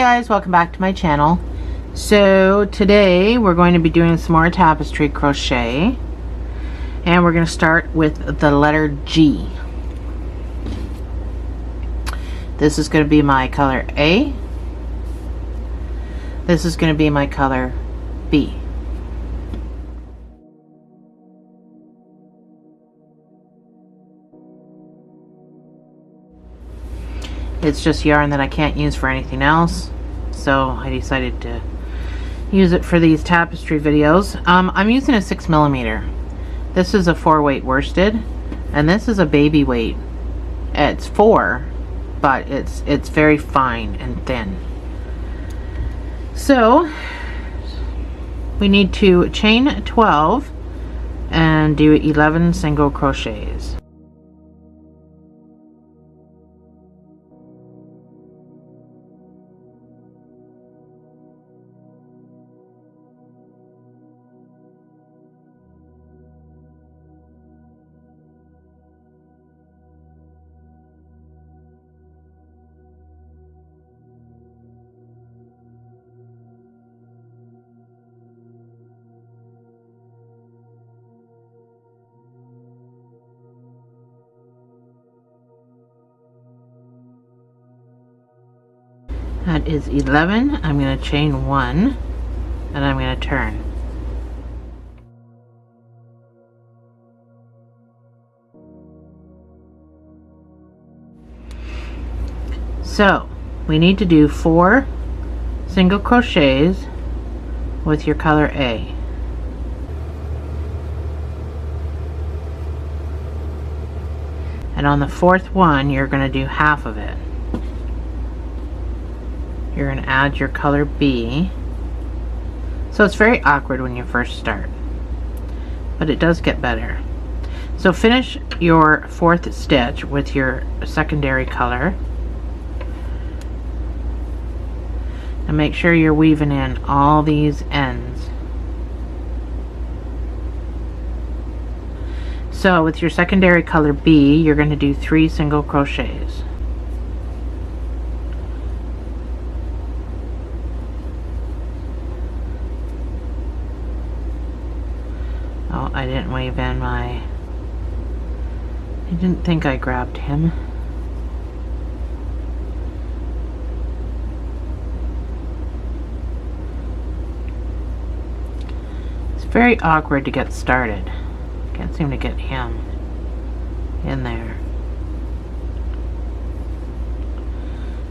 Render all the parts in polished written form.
Hi guys, welcome back to my channel. So today we're going to be doing some more tapestry crochet, and we're going to start with the letter G. This is going to be my color A. This is going to be my color B. It's just yarn that I can't use for anything else, so I decided to use it for these tapestry videos. I'm using a 6mm. This is a 4-weight worsted, and this is a baby weight. It's 4, but it's very fine and thin. So we need to chain 12 and do 11 single crochets. That is 11. I'm going to chain 1 and I'm going to turn. So we need to do 4 single crochets with your color A. And on the 4th one, you're going to do half of it. You're going to add your color B. So it's very awkward when you first start, but it does get better. So finish your 4th stitch with your secondary color, and make sure you're weaving in all these ends. So with your secondary color B, you're going to do 3 single crochets. Oh, I didn't weave in my... I didn't think I grabbed him. It's very awkward to get started. Can't seem to get him in there.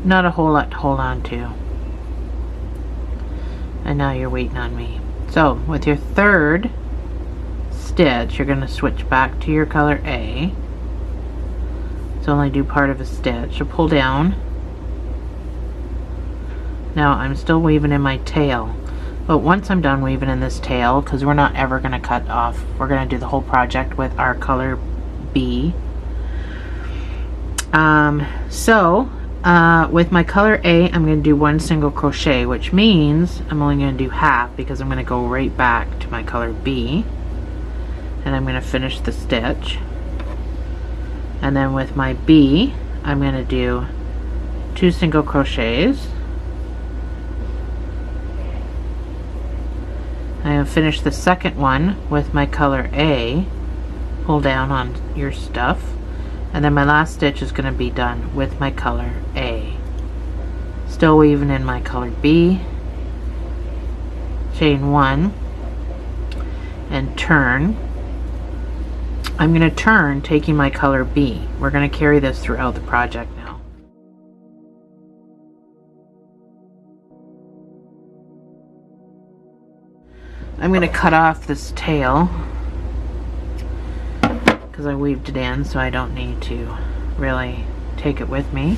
Not a whole lot to hold on to. And now you're waiting on me. So with your 3rd stitch, you're going to switch back to your color A. So only do part of a stitch. So pull down. Now I'm still weaving in my tail, but once I'm done weaving in this tail, because we're not ever going to cut off, we're going to do the whole project with our color B. With my color A, I'm going to do 1 single crochet, which means I'm only going to do half, because I'm going to go right back to my color B. And I'm going to finish the stitch. And then with my B, I'm going to do 2 single crochets. I'm going to finish the 2nd one with my color A. Pull down on your stuff. And then my last stitch is going to be done with my color A. Still weaving in my color B. Chain 1 and turn. I'm going to turn taking my color B. We're going to carry this throughout the project now. I'm going to cut off this tail because I weaved it in, so I don't need to really take it with me.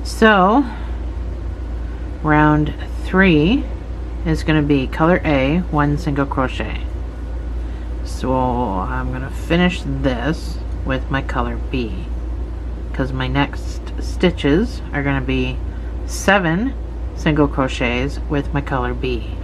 So round 3 is going to be color A, 1 single crochet. So I'm going to finish this with my color B, because my next stitches are going to be 7 single crochets with my color B.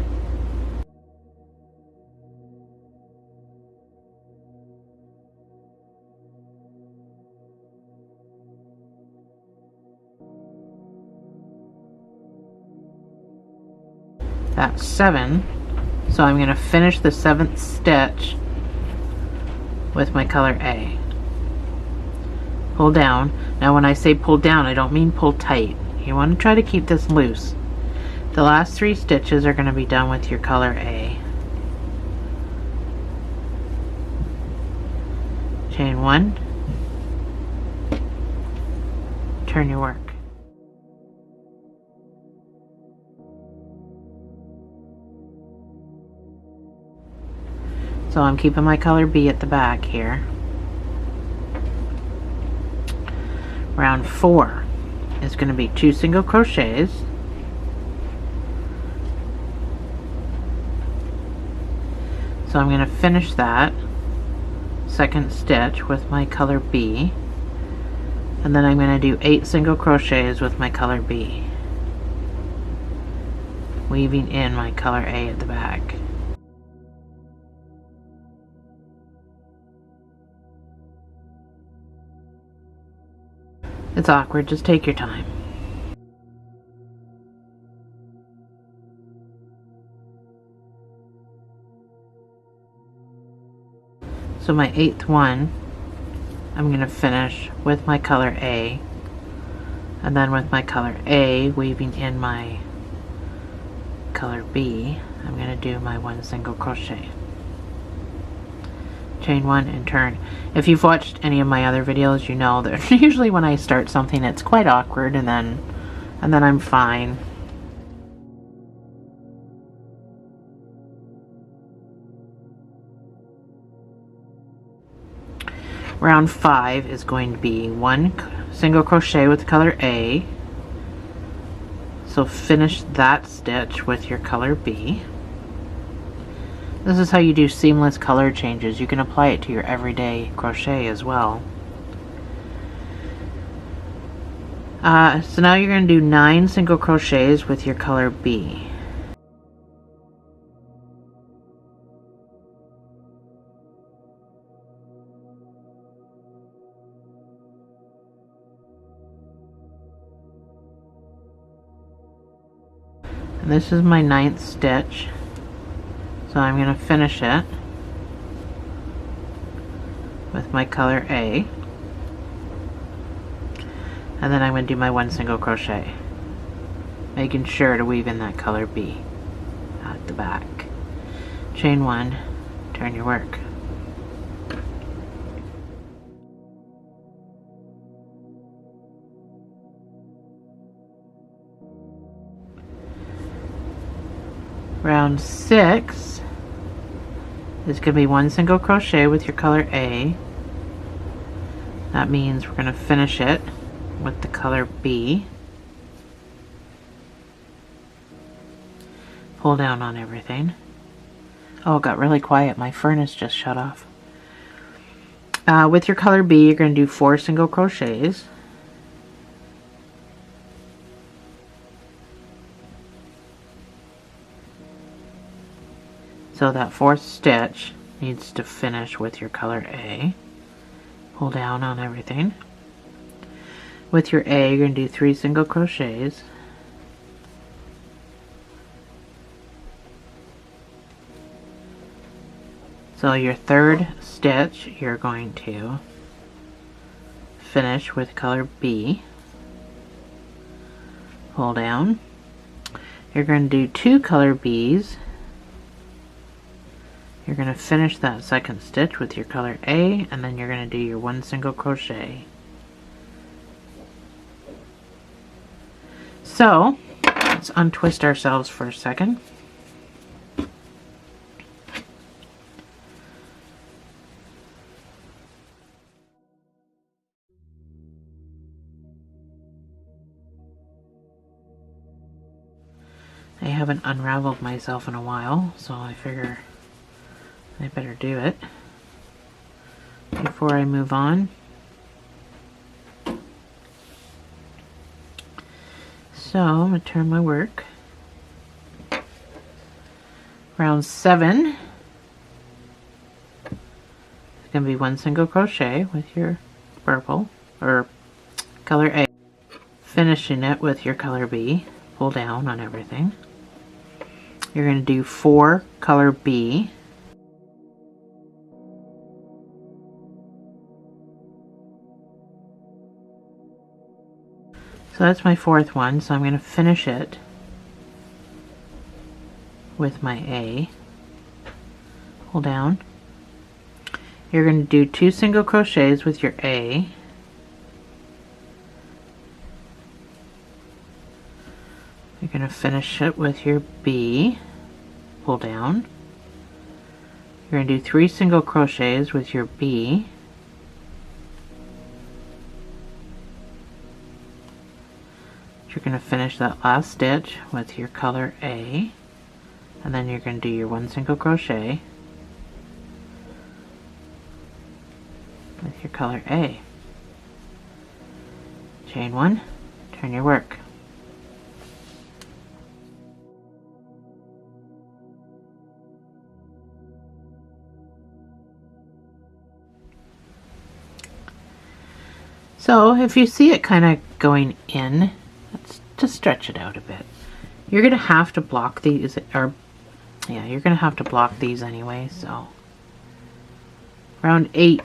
That's 7. So I'm going to finish the 7th stitch with my color A. Pull down. Now when I say pull down, I don't mean pull tight. You want to try to keep this loose. The last 3 stitches are going to be done with your color A. Chain 1, turn your work. So I'm keeping my color B at the back here. Round 4 is going to be 2 single crochets. So I'm going to finish that 2nd stitch with my color B, and then I'm going to do 8 single crochets with my color B, weaving in my color A at the back. It's awkward, just take your time. So my 8th one, I'm going to finish with my color A, and then with my color A weaving in my color B, I'm going to do my 1 single crochet. Chain 1 and turn. If you've watched any of my other videos, you know that usually when I start something it's quite awkward, and then I'm fine. Round 5 is going to be 1 single crochet with the color A. So finish that stitch with your color B. This is how you do seamless color changes. You can apply it to your everyday crochet as well. So now you're going to do 9 single crochets with your color B. And this is my 9th stitch. So I'm going to finish it with my color A, and then I'm going to do my 1 single crochet, making sure to weave in that color B at the back. Chain 1, turn your work. Round 6 is going to be 1 single crochet with your color A. That means we're going to finish it with the color B. Pull down on everything. Oh, it got really quiet. My furnace just shut off. With your color B, you're going to do 4 single crochets. So that 4th stitch needs to finish with your color A. Pull down on everything. With your A, you're going to do 3 single crochets. So your 3rd stitch, you're going to finish with color B. Pull down. You're going to do 2 color Bs. You're going to finish that 2nd stitch with your color A, and then you're going to do your 1 single crochet. So let's untwist ourselves for a second. I haven't unraveled myself in a while, so I figure I better do it before I move on. So I'm going to turn my work. Round 7 is going to be 1 single crochet with your purple or color A, finishing it with your color B. Pull down on everything. you're going to do 4 color B. So that's my 4th one, so I'm going to finish it with my A. Pull down. You're going to do 2 single crochets with your A. You're going to finish it with your B. Pull down. You're going to do 3 single crochets with your B. You're going to finish that last stitch with your color A, and then you're going to do your 1 single crochet with your color A. Chain 1, turn your work. So if you see it kind of going in, let's just stretch it out a bit. You're going to have to block these, or yeah, you're going to have to block these anyway, so round 8,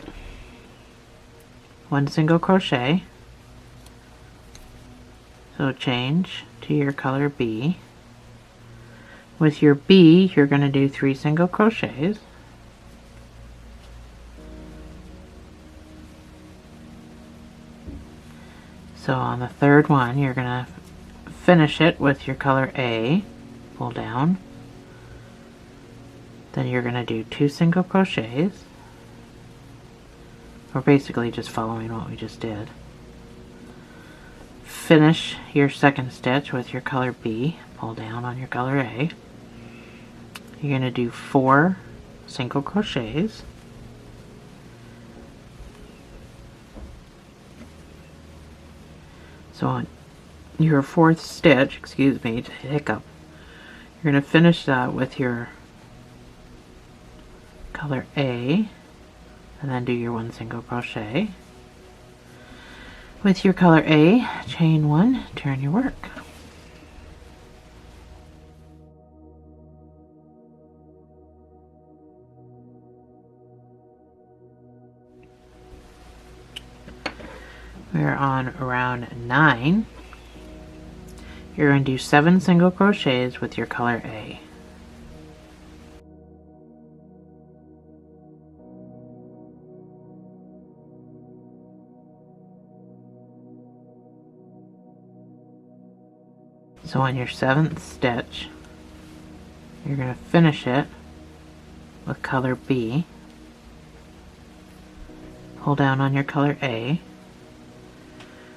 1 single crochet, so change to your color B. With your B, you're going to do 3 single crochets, so on the 3rd one you're going to finish it with your color A, pull down, then you're going to do 2 single crochets. We're basically just following what we just did. Finish your 2nd stitch with your color B, pull down on your color A. You're going to do 4 single crochets. So on your 4th stitch, excuse me, hiccup, you're going to finish that with your color A, and then do your 1 single crochet. With your color A, chain 1, turn your work. We're on round 9. You're going to do 7 single crochets with your color A. So on your 7th stitch, you're going to finish it with color B. Pull down on your color A.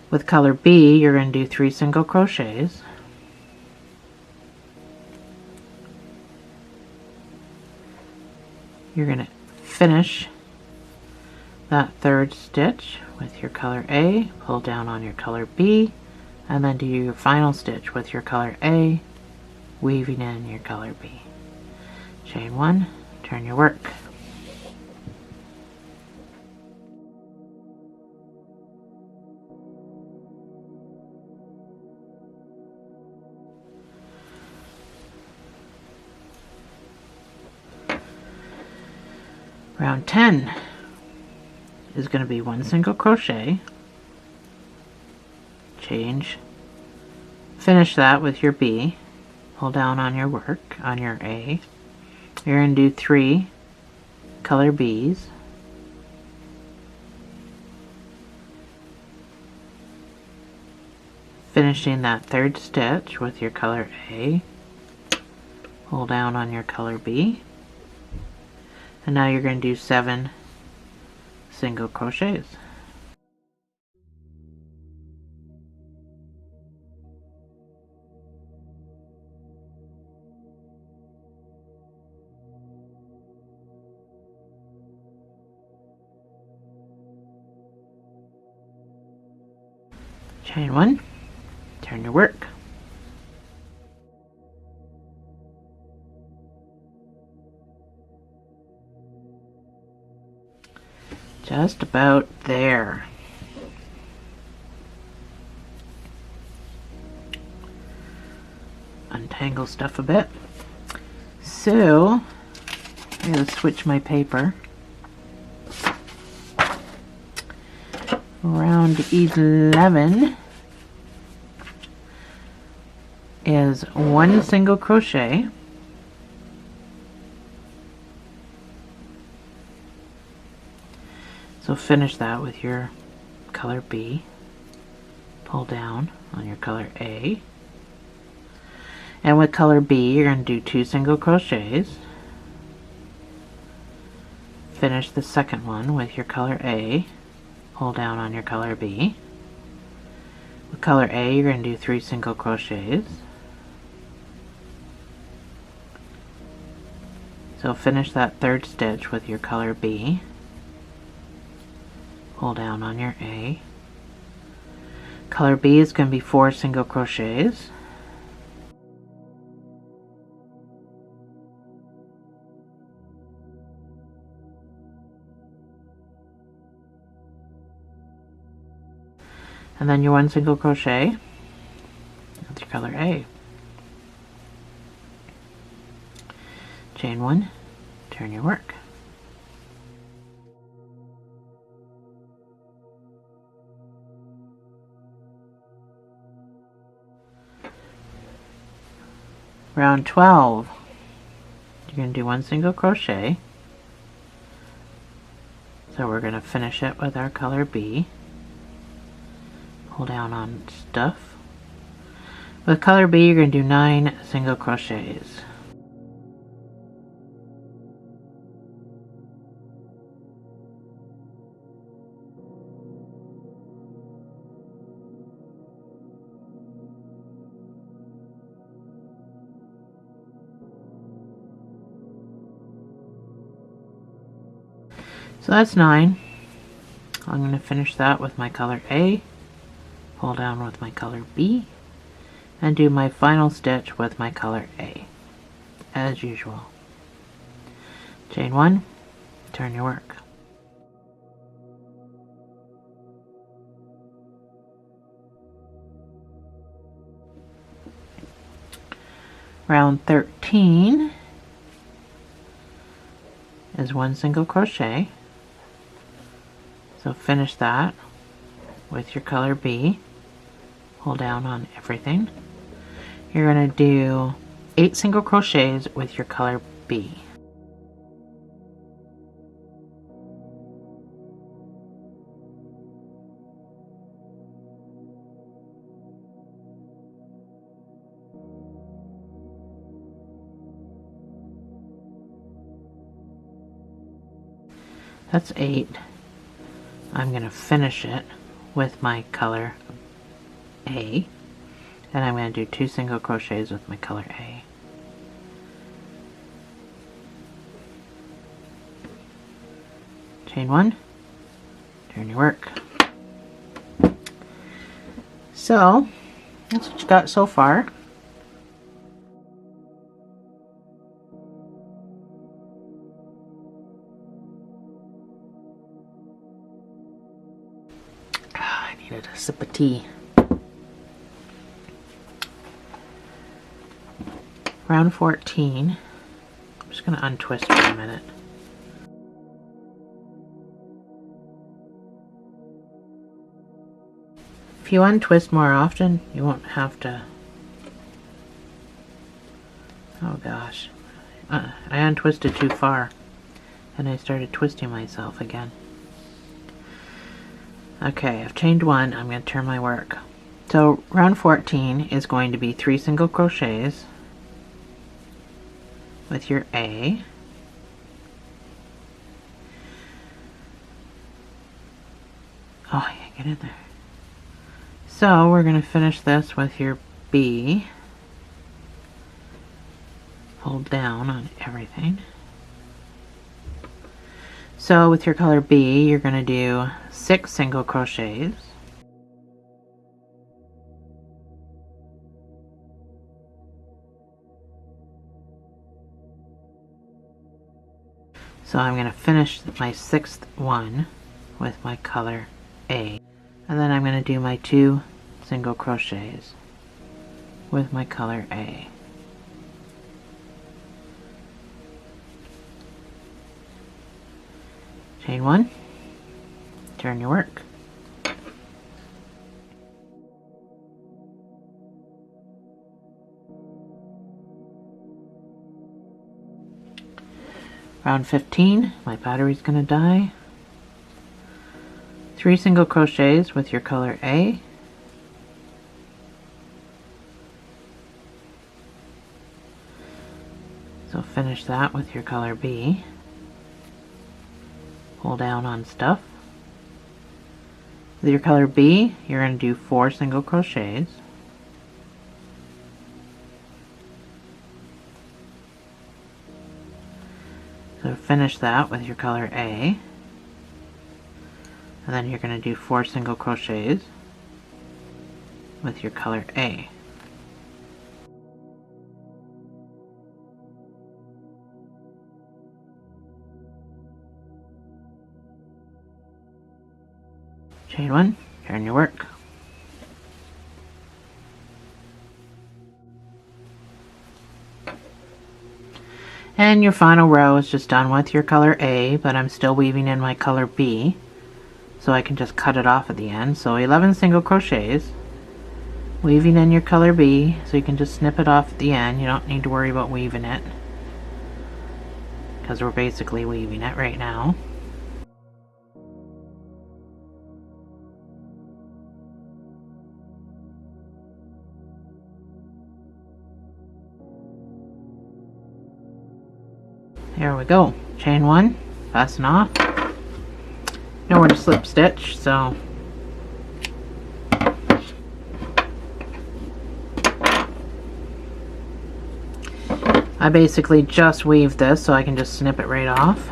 With color B, you're going to do 3 single crochets. You're going to finish that 3rd stitch with your color A, pull down on your color B, and then do your final stitch with your color A, weaving in your color B. Chain 1, turn your work. Round 10 is going to be 1 single crochet, change, finish that with your B, pull down on your work, on your A. You're going to do 3 color Bs, finishing that 3rd stitch with your color A, pull down on your color B. And now you're going to do 7 single crochets. Chain 1, turn your work. Just about there. Untangle stuff a bit. So I'm going to switch my paper. Round 11 is 1 single crochet, so finish that with your color B, pull down on your color A, and with color B you're going to do 2 single crochets, finish the second one with your color A, pull down on your color B. With color A you're going to do 3 single crochets, so finish that third stitch with your color B, pull down on your A. Color B is going to be 4 single crochets, and then your 1 single crochet with your color A. Chain 1, turn your work. Round 12, you're going to do 1 single crochet, so we're going to finish it with our color B, pull down on stuff. With color B you're going to do 9 single crochets. So that's 9. I'm going to finish that with my color A, pull down with my color B, and do my final stitch with my color A, as usual. Chain 1, turn your work. Round 13 is 1 single crochet, so finish that with your color B, pull down on everything. You're going to do 8 single crochets with your color B. That's 8. I'm going to finish it with my color A, and I'm going to do 2 single crochets with my color A. Chain 1, turn your work. So that's what you got so far. I needed a sip of tea. Round 14. I'm just going to untwist for a minute. If you untwist more often, you won't have to... Oh gosh. I untwisted too far, and I started twisting myself again. Okay, I've chained 1. I'm going to turn my work. So round 14 is going to be 3 single crochets with your A. Oh, I can't get in there. So we're going to finish this with your B. Hold down on everything. So with your color B, you're going to do 6 single crochets. So I'm going to finish my 6th one with my color A. And then I'm going to do my 2 single crochets with my color A. Chain 1, turn your work. Round 15, my battery's going to die. 3 single crochets with your color A. So finish that with your color B. Pull down on stuff. With your color B, you're going to do 4 single crochets. So finish that with your color A, and then you're going to do 4 single crochets with your color A. Chain 1, turn your work. And your final row is just done with your color A, but I'm still weaving in my color B, so I can just cut it off at the end. So 11 single crochets, weaving in your color B, so you can just snip it off at the end. You don't need to worry about weaving it, because we're basically weaving it right now. There we go. Chain 1, fasten off. Nowhere to slip stitch, so I basically just weave this so I can just snip it right off.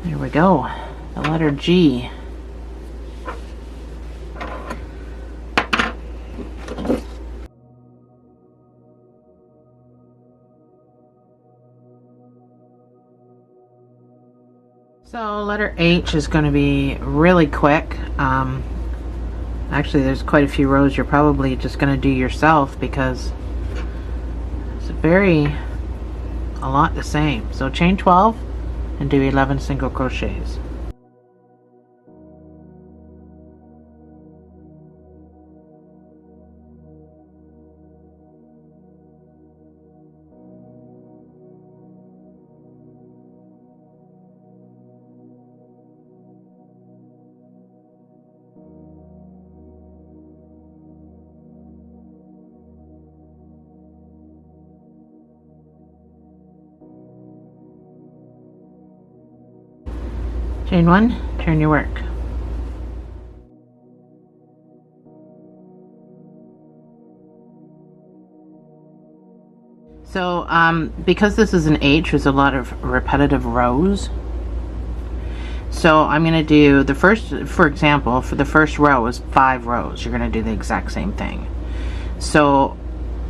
There we go. The letter G. So letter H is going to be really quick. Actually, there's quite a few rows you're probably just going to do yourself because it's a lot the same. So chain 12 and do 11 single crochets. Chain 1, turn your work. So because this is an H, there's a lot of repetitive rows. So I'm going to do the first, for example, for the first row is 5 rows. You're going to do the exact same thing. So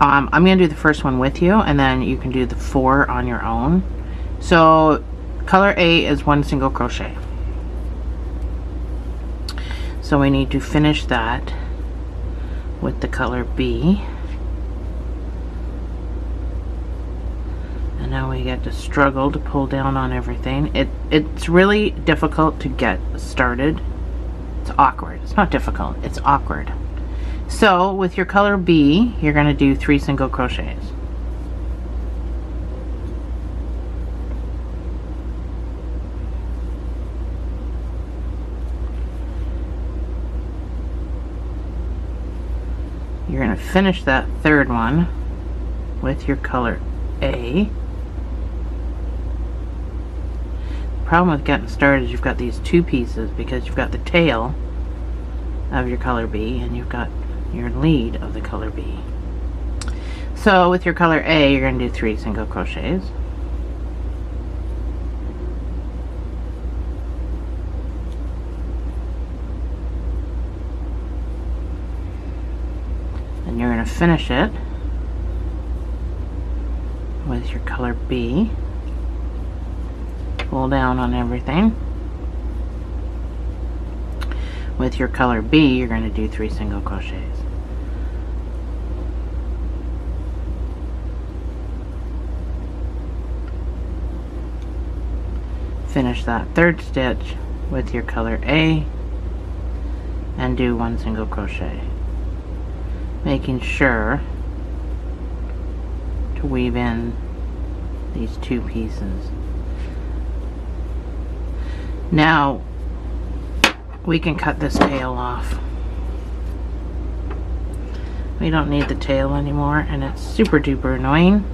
I'm going to do the first one with you, and then you can do the 4 on your own. So color A is 1 single crochet. So we need to finish that with the color B. And now we get to struggle to pull down on everything. It's really difficult to get started. It's awkward. It's not difficult, it's awkward. So with your color B, you're going to do 3 single crochets. You're going to finish that third one with your color A. The problem with getting started is you've got these 2 pieces because you've got the tail of your color B and you've got your lead of the color B. So with your color A, you're going to do 3 single crochets. And you're going to finish it with your color B. Pull down on everything. With your color B, you're going to do 3 single crochets. Finish that third stitch with your color A and do 1 single crochet, making sure to weave in these 2 pieces. Now we can cut this tail off. We don't need the tail anymore, and it's super duper annoying.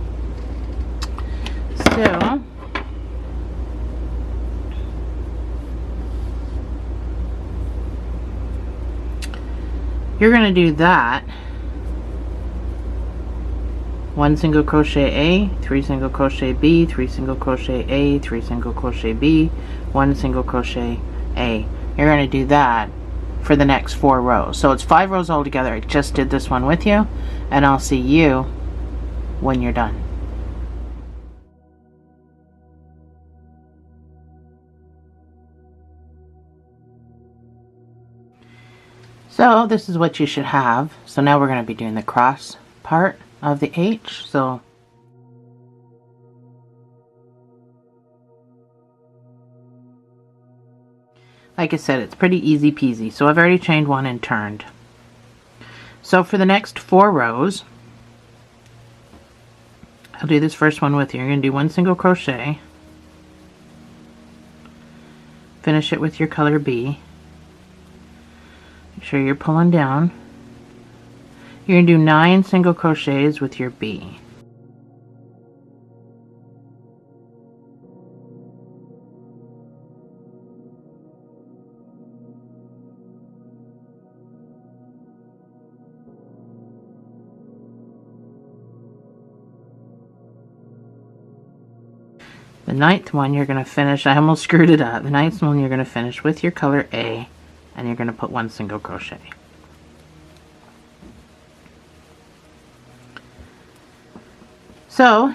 So you're going to do that. 1 single crochet A, 3 single crochet B, 3 single crochet A, 3 single crochet B, 1 single crochet A. You're going to do that for the next 4 rows. So it's 5 rows altogether. I just did this one with you, and I'll see you when you're done. So this is what you should have. So now we're going to be doing the cross part of the H. So like I said, it's pretty easy peasy. So I've already chained 1 and turned. So for the next 4 rows, I'll do this first one with you. You're going to do 1 single crochet, finish it with your color B. Make sure you're pulling down. You're going to do 9 single crochets with your B. The 9th one you're going to finish, I almost screwed it up. The 9th one you're going to finish with your color A, and you're going to put 1 single crochet. So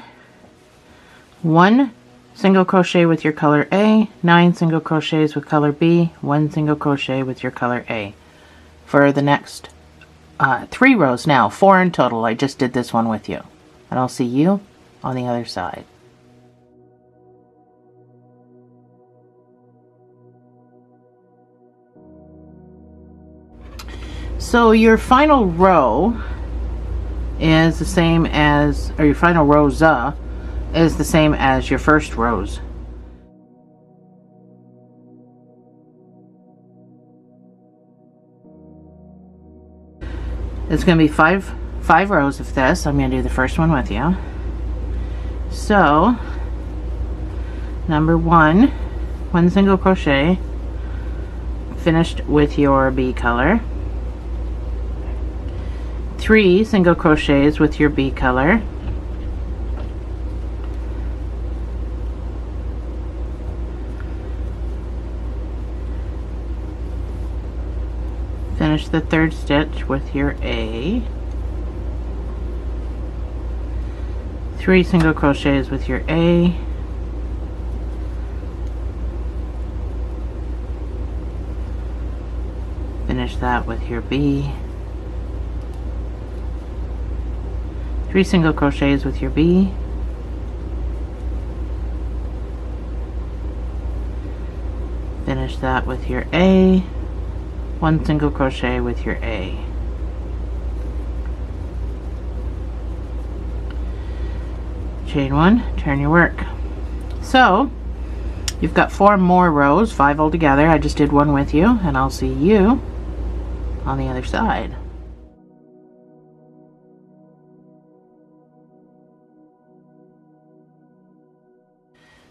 1 single crochet with your color A, 9 single crochets with color B, 1 single crochet with your color A for the next 3 rows. Now 4 in total. I just did this one with you, and I'll see you on the other side. So your final row is the same as, or your final rows is the same as your first rows. It's going to be five rows of this. I'm going to do the first one with you. So number 1, 1 single crochet, finished with your B color. 3 single crochets with your B color. Finish the 3rd stitch with your A. 3 single crochets with your A. Finish that with your B. 3 single crochets with your B. Finish that with your A. 1 single crochet with your A. Chain 1, turn your work. So you've got 4 more rows, 5 altogether. I just did one with you, and I'll see you on the other side.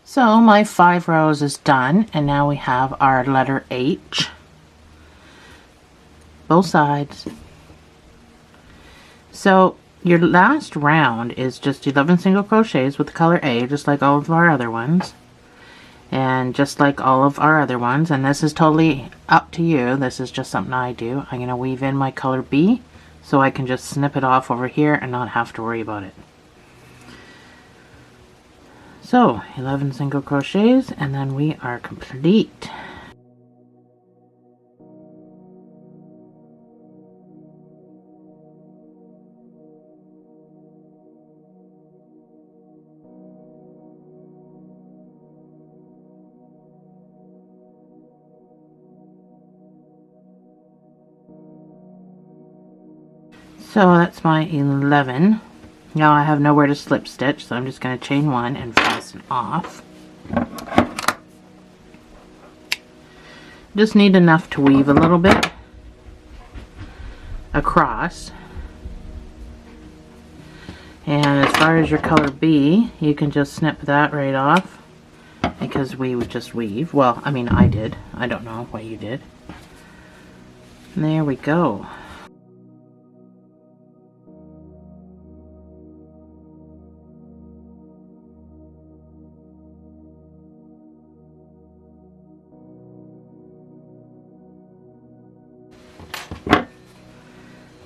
So my 5 rows is done, and now we have our letter H, both sides. So your last round is just 11 single crochets with the color A, just like all of our other ones, and just like all of our other ones. And this is totally up to you. This is just something I do. I'm going to weave in my color B so I can just snip it off over here and not have to worry about it. So 11 single crochets, and then we are complete. So that's my 11. Now I have nowhere to slip stitch, so I'm just going to chain 1 and fasten off. Just need enough to weave a little bit across. And as far as your color B, you can just snip that right off, because we would just weave. Well, I mean, I did. I don't know what you did. And there we go.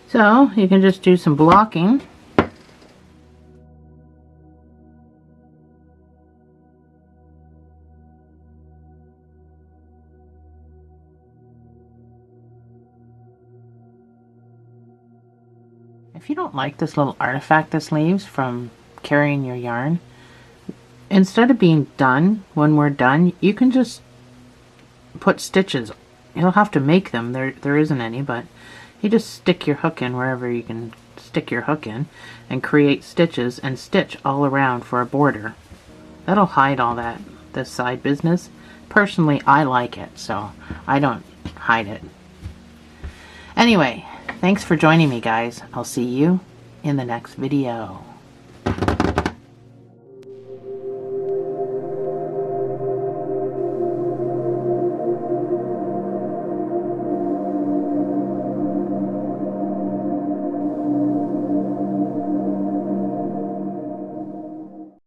So you can just do some blocking. If you don't like this little artifact this leaves from carrying your yarn, instead of being done, when we're done, you can just put stitches. You'll have to make them. There isn't any, but you just stick your hook in wherever you can stick your hook in and create stitches and stitch all around for a border. That'll hide all this side business. Personally, I like it, so I don't hide it. Anyway, thanks for joining me, guys. I'll see you in the next video.